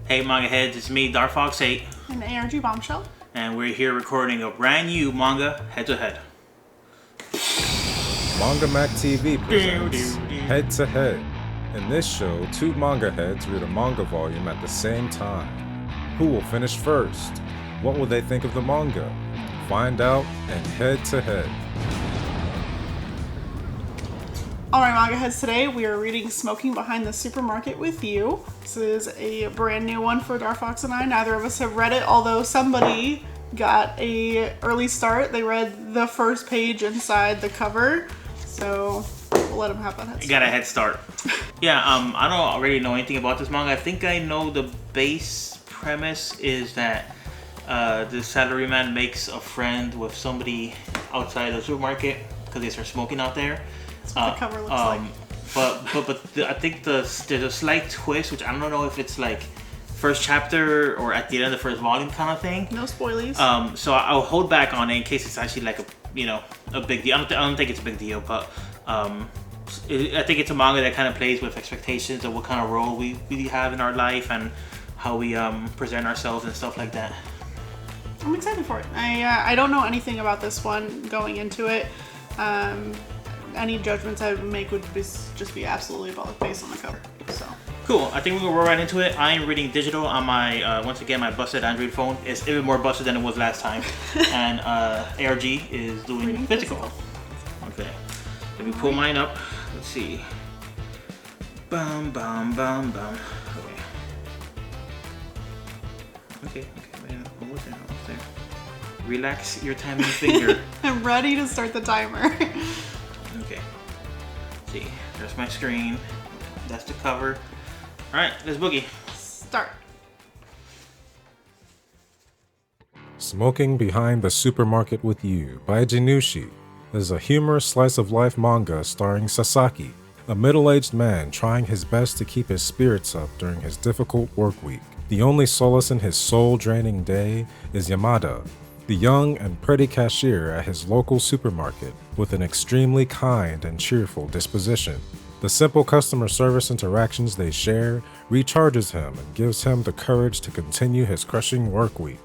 Hey Manga Heads, it's me, Dark Fox 8. And ARG Bombshell. And we're here recording a brand new manga Head to Head. Manga Mac TV presents Head to Head. In this show, two manga heads read a manga volume at the same time. Who will finish first? What will they think of the manga? Find out in Head to Head. Alright, Manga Heads, today we are reading Smoking Behind the Supermarket with You. This is a brand new one for Dark Fox and I. Neither of us have read it, although somebody got a early start. They read the first page inside the cover, so we'll let them have that head start. You got a head start. Yeah, I don't already know anything about this manga. I think I know the base premise is that this salaryman makes a friend with somebody outside the supermarket because they start smoking out there. That's what the cover looks like. I think there's a slight twist, which I don't know if it's like first chapter or at the end of the first volume kind of thing. No spoilies. So I'll hold back on it in case it's actually like a big deal. I don't think it's a big deal, but I think it's a manga that kind of plays with expectations of what kind of role we have in our life and how we present ourselves and stuff like that. I'm excited for it. I don't know anything about this one going into it. Any judgments I would make would just be absolutely based on the cover. So cool. I think we're gonna roll right into it. I am reading digital on my once again my busted Android phone. It's even more busted than it was last time. And ARG is doing reading physical. Okay. Let me pull mine up. Let's see. Bum bum bum bum. Okay. Man, what's there? Relax your timing finger. I'm ready to start the timer. Okay. See, there's my screen. That's the cover. All right, let's boogie. Start. Smoking Behind the Supermarket with You by Jinushi is a humorous slice of life manga starring Sasaki, a middle-aged man trying his best to keep his spirits up during his difficult work week. The only solace in his soul-draining day is Yamada, the young and pretty cashier at his local supermarket with an extremely kind and cheerful disposition. The simple customer service interactions they share recharges him and gives him the courage to continue his crushing work week.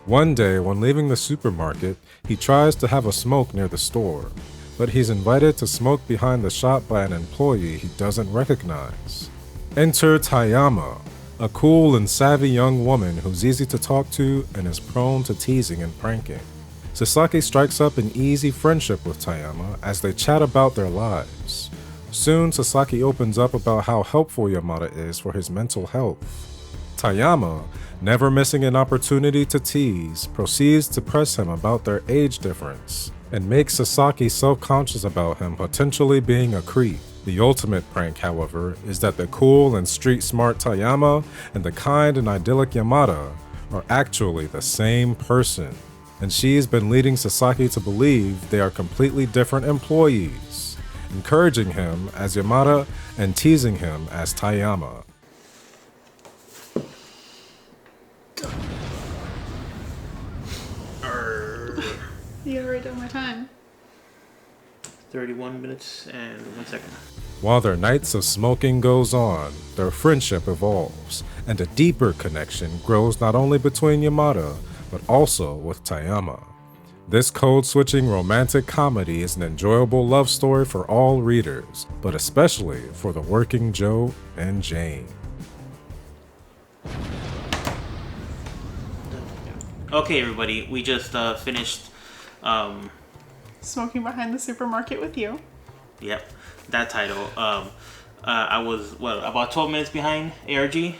One day, when leaving the supermarket, he tries to have a smoke near the store, but he's invited to smoke behind the shop by an employee he doesn't recognize. Enter Tayama, a cool and savvy young woman who's easy to talk to and is prone to teasing and pranking. Sasaki strikes up an easy friendship with Tayama as they chat about their lives. Soon, Sasaki opens up about how helpful Yamada is for his mental health. Tayama, never missing an opportunity to tease, proceeds to press him about their age difference and makes Sasaki self-conscious about him potentially being a creep. The ultimate prank, however, is that the cool and street-smart Tayama and the kind and idyllic Yamada are actually the same person, and she's been leading Sasaki to believe they are completely different employees, encouraging him as Yamada and teasing him as Tayama. You gotta write down my time. 31 minutes and 1 second. While their nights of smoking goes on, their friendship evolves, and a deeper connection grows not only between Yamada, but also with Tayama. This code-switching romantic comedy is an enjoyable love story for all readers, but especially for the working Joe and Jane. Okay, everybody, we just finished. Smoking Behind the Supermarket with You. Yep, that title. I was about 12 minutes behind ARG.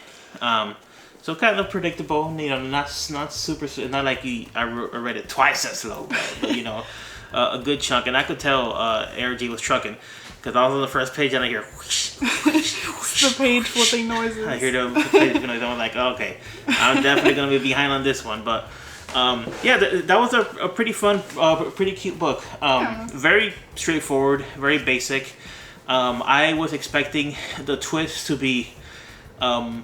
So kind of predictable. Not super. Not like I read it twice as slow, but a good chunk. And I could tell ARG was trucking because I was on the first page and I hear whoosh, whoosh, whoosh, the page flipping noises. I hear the page flipping noises. I'm like, okay, I'm definitely gonna be behind on this one, but. That was a pretty fun, pretty cute book. Very straightforward, very basic. I was expecting the twist to be, I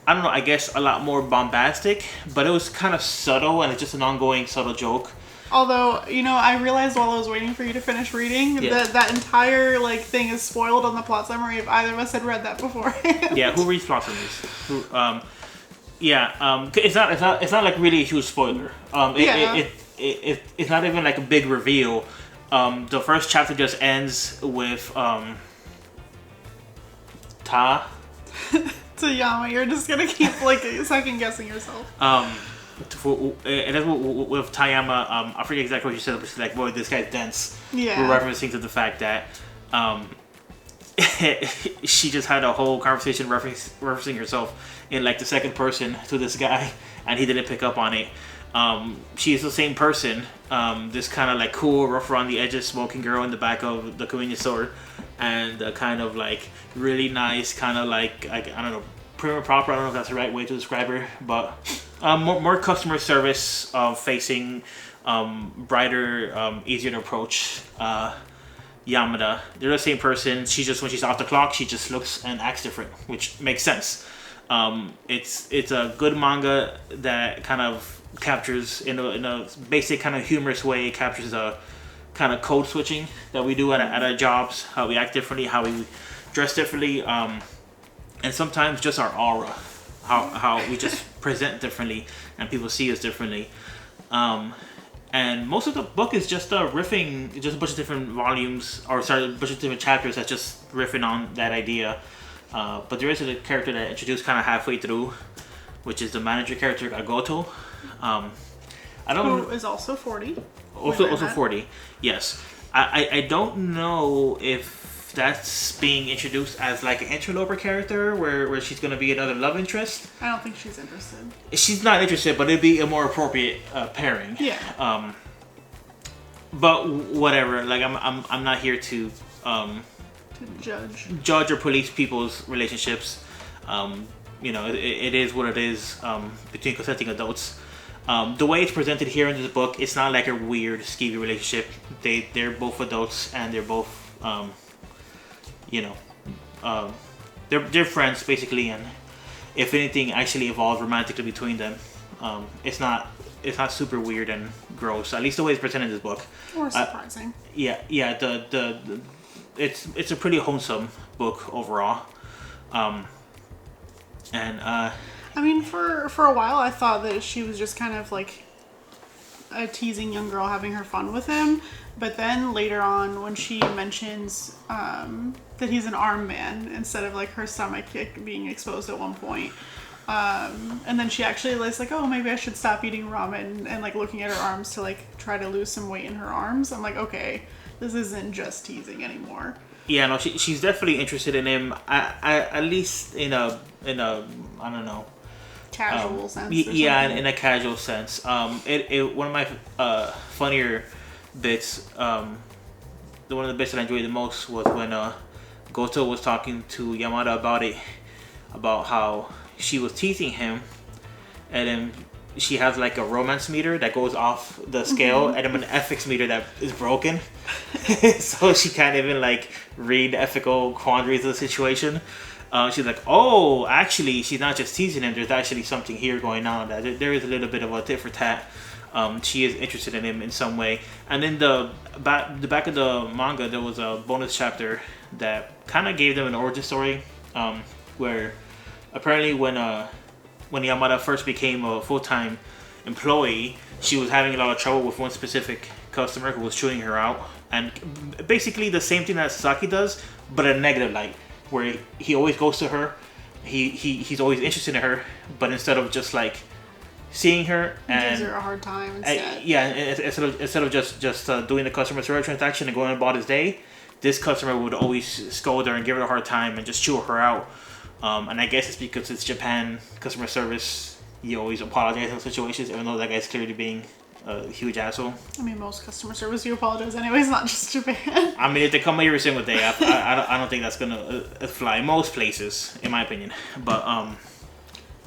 don't know, I guess a lot more bombastic, but it was kind of subtle and it's just an ongoing subtle joke. Although, I realized while I was waiting for you to finish reading that entire thing is spoiled on the plot summary if either of us had read that before. Yeah, who reads plot summaries? Yeah, it's not like really a huge spoiler. It's not even like a big reveal. The first chapter just ends with Yama, you're just gonna keep like second guessing yourself. And then with Tayama, I forget exactly what she said, but she's like, "Boy, this guy's dense." Yeah. We're referencing to the fact that she just had a whole conversation referencing herself in like the second person to this guy, and he didn't pick up on it. She is the same person, this kind of like cool, rough around the edges, smoking girl in the back of the convenience store, and kind of like really nice, kind of like I don't know, prim and proper. I don't know if that's the right way to describe her, but more customer service facing, brighter, easier to approach. Yamada, they're the same person. She just, when she's off the clock, she just looks and acts different, which makes sense. It's a good manga that kind of captures in a basic kind of humorous way. It captures a kind of code switching that we do at our jobs, how we act differently, how we dress differently, and sometimes just our aura, how we just present differently and people see us differently. And most of the book is just riffing, just a bunch of different volumes, or sorry, a bunch of different chapters that's just riffing on that idea. But there is a character that introduced kind of halfway through, which is the manager character, Agoto. I don't Who is also 40. Also 40, yes. I don't know if that's being introduced as like an interloper character where she's going to be another love interest. I don't think she's interested. She's not interested, but it'd be a more appropriate pairing. Yeah. But whatever. Like I'm not here to judge or police people's relationships. It is what it is between consenting adults. The way it's presented here in this book, it's not like a weird skeevy relationship. They're both adults and they're both they're friends basically, and if anything actually evolved romantically between them. It's not super weird and gross, at least the way it's presented in this book. Or surprising. It's a pretty wholesome book overall. I mean, for a while I thought that she was just kind of like a teasing young girl having her fun with him, but then later on when she mentions that he's an arm man instead of like her stomach being exposed at one point, and then she actually is like, oh, maybe I should stop eating ramen, and like looking at her arms to like try to lose some weight in her arms. I'm like, okay, this isn't just teasing anymore. Yeah, no, she's definitely interested in him. At least in a I don't know, casual sense. Yeah, in a casual sense. One of my funnier bits, one of the bits that I enjoyed the most was when Goto was talking to Yamada about how she was teasing him, and then she has like a romance meter that goes off the scale, and then an ethics meter that is broken. So she can't even like read the ethical quandaries of the situation. She's like, oh, actually, she's not just teasing him. There's actually something here going on. That there is a little bit of a tit for tat. She is interested in him in some way. And in the back of the manga, there was a bonus chapter that kind of gave them an origin story, where apparently when Yamada first became a full-time employee, she was having a lot of trouble with one specific customer who was chewing her out, and basically the same thing that Sasaki does, but in a negative light, where he always goes to her, he's always interested in her, but instead of just like seeing her and gives her a hard time instead. Instead of just doing the customer service transaction and going about his day, this customer would always scold her and give her a hard time and just chew her out. And I guess it's because it's Japan customer service. You always apologize in situations, even though that guy's clearly being a huge asshole. I mean, most customer service you apologize anyways, not just Japan. I mean, if they come every single day, I don't think that's gonna fly most places, in my opinion. But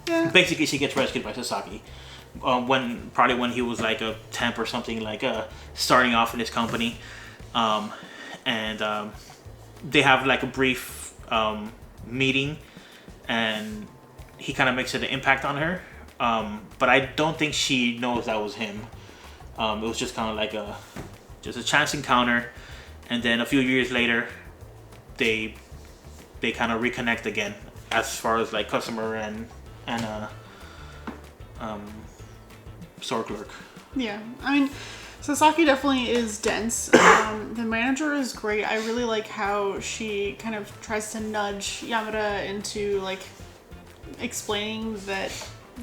basically, she gets rescued by Sasaki when he was like a temp or something, like starting off in his company, and they have like a brief meeting, and he kind of makes an impact on her, but I don't think she knows that was him. It was just kind of like a chance encounter, and then a few years later, they kind of reconnect again, as far as like customer and store clerk. Yeah, I mean, Sasaki definitely is dense. The manager is great. I really like how she kind of tries to nudge Yamada into like explaining that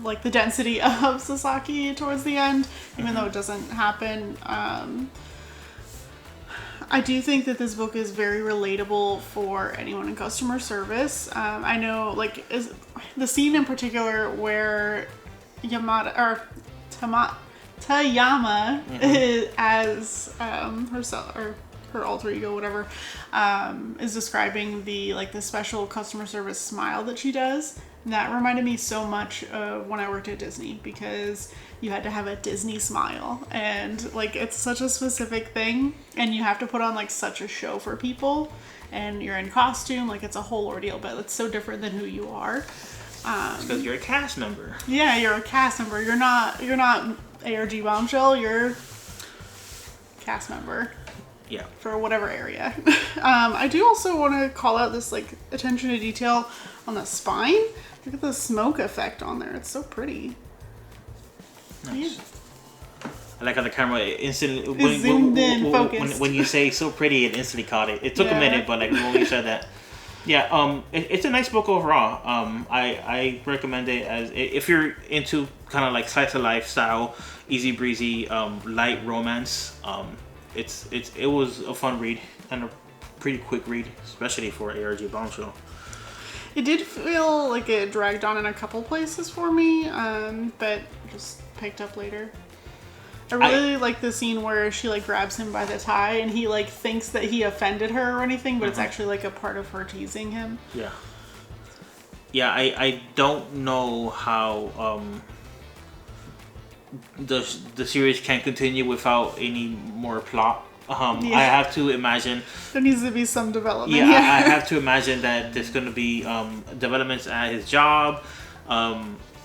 like the density of Sasaki towards the end, even though it doesn't happen. I do think that this book is very relatable for anyone in customer service. I know, like, is the scene in particular where Yamada or Tayama is, as herself or her alter ego, whatever, is describing the special customer service smile that she does. And that reminded me so much of when I worked at Disney, because you had to have a Disney smile, and like it's such a specific thing, and you have to put on like such a show for people, and you're in costume, like it's a whole ordeal, but it's so different than who you are. Because you're a cast member. Yeah, you're a cast member. You're not ARG Bombshell. You're cast member. Yeah. For whatever area. I do also want to call out this like attention to detail on the spine. Look at the smoke effect on there. It's so pretty. Nice. Yeah. I like how the camera instantly zoomed in, focused. When you say so pretty, it instantly caught it. It took a minute, but like when you said that. Yeah, it's a nice book overall. I recommend it as if you're into kind of like slice of life style, easy breezy, light romance. It was a fun read and a pretty quick read, especially for ARG Bombshell. It did feel like it dragged on in a couple places for me, but just picked up later. I really like the scene where she like grabs him by the tie and he like thinks that he offended her or anything, but it's actually like a part of her teasing him. Yeah. Yeah, I don't know how the series can continue without any more plot. I have to imagine there needs to be some development. Yeah, I have to imagine that there's going to be developments at his job.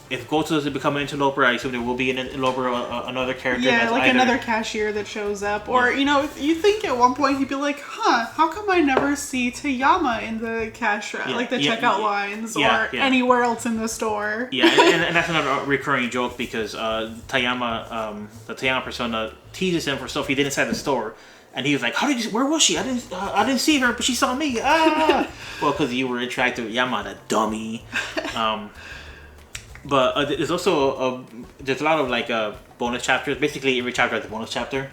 If Goto doesn't become an interloper, I assume there will be an interloper, another character. Yeah, like another cashier that shows up. Or, you know, if you think at one point he'd be like, how come I never see Tayama in the cash, like the checkout lines or anywhere else in the store? Yeah, and that's another recurring joke because Tayama, the Tayama persona teases him for stuff he did inside the store. And he was like, where was she? I didn't see her, but she saw me. Ah! Well, because you were interacting with Yamada, dummy. But there's also there's a lot of like bonus chapters. Basically, every chapter has a bonus chapter.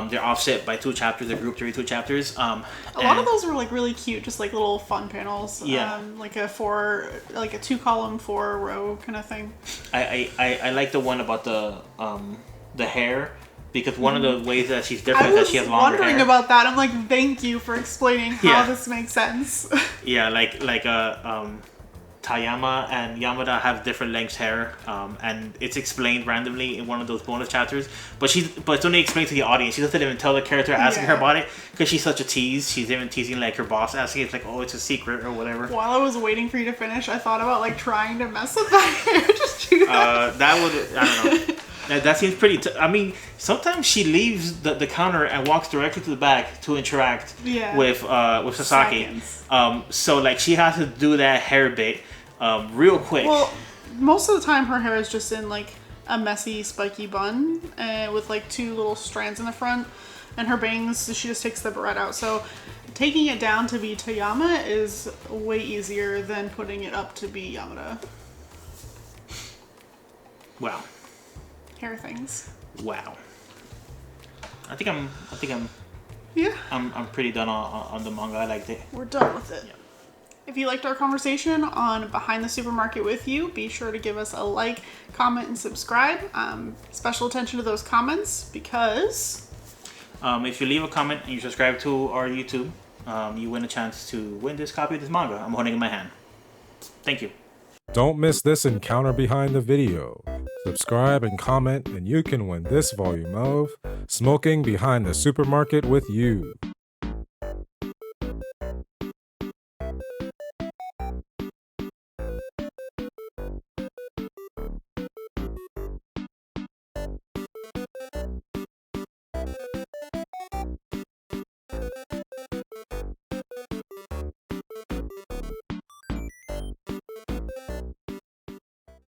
They're offset by 2 chapters. They're grouped every 2 chapters. A lot of those were like really cute, just like little fun panels. Yeah. Like a 2-column, 4-row kind of thing. I like the one about the hair. Because one of the ways that she's different is that she has longer hair. I was wondering about that. I'm like, thank you for explaining how this makes sense. Yeah, like Tayama and Yamada have different lengths hair, and it's explained randomly in one of those bonus chapters. But it's only explained to the audience. She doesn't even tell the character asking her about it because she's such a tease. She's even teasing like her boss asking. It's like, oh, it's a secret or whatever. While I was waiting for you to finish, I thought about like trying to mess with that hair. Just do that. That would, I don't know. That seems pretty. I mean, sometimes she leaves the counter and walks directly to the back to interact with Sasaki. So like she has to do that hair bit real quick. Well, most of the time her hair is just in like a messy spiky bun with like 2 little strands in the front, and her bangs she just takes the barrette out. So taking it down to be Tayama is way easier than putting it up to be Yamada. Wow. Hair things. Wow. I think I'm Yeah. I'm pretty done on the manga. I liked it. We're done with it. Yeah. If you liked our conversation on Behind the Supermarket with You, be sure to give us a like, comment, and subscribe. Special attention to those comments because if you leave a comment and you subscribe to our YouTube, you win a chance to win this copy of this manga. I'm holding it in my hand. Thank you. Don't miss this encounter behind the video. Subscribe and comment and you can win this volume of Smoking Behind the Supermarket with You.